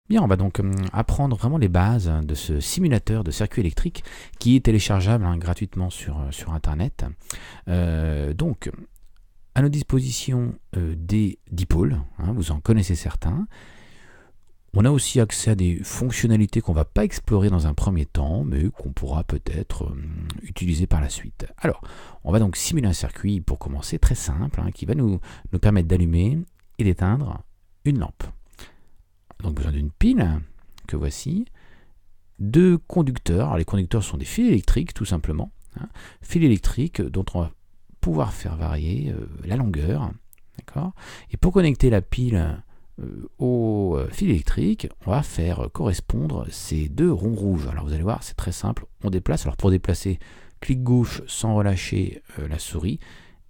Bien, on va donc apprendre vraiment les bases de ce simulateur de circuit électrique qui est téléchargeable gratuitement sur Internet. Donc, à notre disposition des dipôles, vous en connaissez certains. On a aussi accès à des fonctionnalités qu'on ne va pas explorer dans un premier temps, mais qu'on pourra peut-être utiliser par la suite. Alors, on va donc simuler un circuit pour commencer très simple, qui va nous permettre d'allumer et d'éteindre une lampe. Donc besoin d'une pile, que voici, deux conducteurs. Alors, les conducteurs sont des fils électriques, tout simplement. Fils électriques dont on va pouvoir faire varier la longueur. D'accord ? Et pour connecter la pile au fil électrique, on va faire correspondre ces deux ronds rouges. Alors vous allez voir, c'est très simple. On déplace. Alors pour déplacer, clic gauche sans relâcher la souris.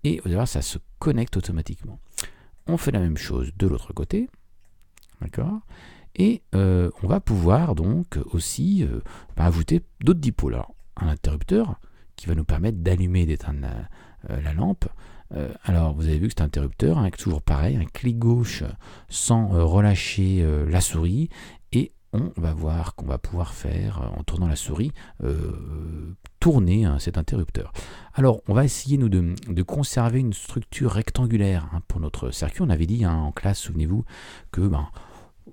Et vous allez voir, ça se connecte automatiquement. On fait la même chose de l'autre côté. D'accord ? Et on va pouvoir donc aussi ajouter d'autres dipôles. Alors, un interrupteur qui va nous permettre d'allumer et d'éteindre la lampe. Alors, vous avez vu que cet interrupteur, toujours pareil, un clic gauche sans relâcher la souris. Et on va voir qu'on va pouvoir faire, en tournant la souris, tourner cet interrupteur. Alors, on va essayer nous de conserver une structure rectangulaire pour notre circuit. On avait dit en classe, souvenez-vous, que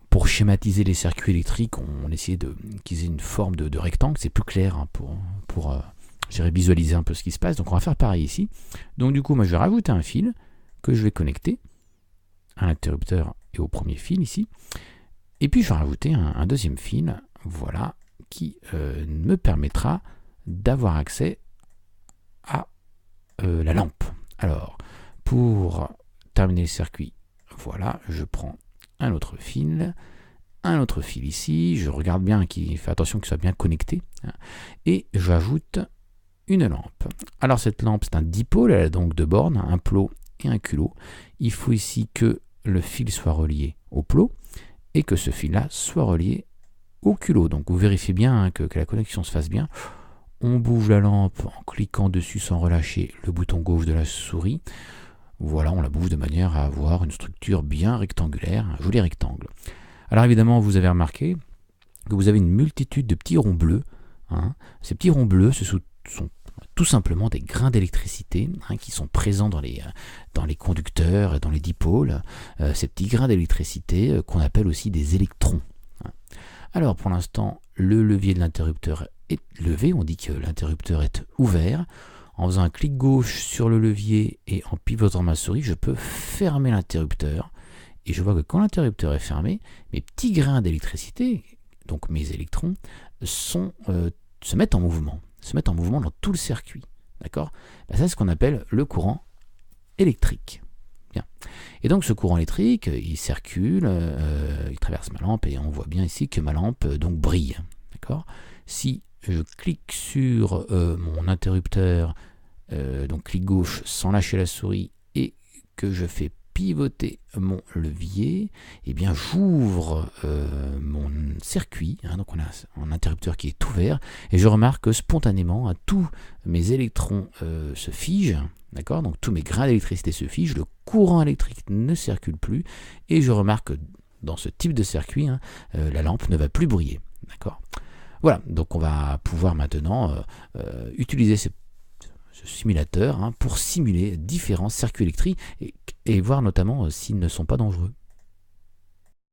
pour schématiser les circuits électriques, on essayait qu'ils aient une forme de rectangle. C'est plus clair pour visualiser un peu ce qui se passe. Donc on va faire pareil ici. Donc du coup, moi je vais rajouter un fil que je vais connecter à l'interrupteur et au premier fil ici. Et puis je vais rajouter un deuxième fil, voilà, qui me permettra d'avoir accès à la lampe. Alors, pour terminer le circuit, voilà, je prends un autre fil ici, je regarde bien qu'il fait attention qu'il soit bien connecté, et j'ajoute une lampe. Alors cette lampe, c'est un dipôle, elle a donc deux bornes, un plot et un culot. Il faut ici que le fil soit relié au plot et que ce fil-là soit relié au culot. Donc vous vérifiez bien que la connexion se fasse bien. On bouge la lampe en cliquant dessus sans relâcher le bouton gauche de la souris. Voilà, on la bouge de manière à avoir une structure bien rectangulaire, un joli rectangle. Alors évidemment, vous avez remarqué que vous avez une multitude de petits ronds bleus. Ces petits ronds bleus, ce sont tout simplement des grains d'électricité qui sont présents dans les conducteurs et dans les dipôles. Ces petits grains d'électricité qu'on appelle aussi des électrons. Alors pour l'instant, le levier de l'interrupteur est levé. On dit que l'interrupteur est ouvert. En faisant un clic gauche sur le levier et en pivotant ma souris, je peux fermer l'interrupteur. Et je vois que quand l'interrupteur est fermé, mes petits grains d'électricité, donc mes électrons, se mettent en mouvement. Se mettent en mouvement dans tout le circuit. D'accord ? Ça, c'est ce qu'on appelle le courant électrique. Bien. Et donc, ce courant électrique, il circule, il traverse ma lampe, et on voit bien ici que ma lampe donc brille. D'accord ? Si je clique sur mon interrupteur, donc clic gauche sans lâcher la souris, et que je fais pivoter mon levier, et bien j'ouvre mon circuit, donc on a un interrupteur qui est ouvert, et je remarque que spontanément tous mes électrons se figent, d'accord, donc tous mes grains d'électricité se figent, le courant électrique ne circule plus, et je remarque que dans ce type de circuit, la lampe ne va plus briller, d'accord. Voilà, donc on va pouvoir maintenant utiliser ce simulateur pour simuler différents circuits électriques et voir notamment s'ils ne sont pas dangereux.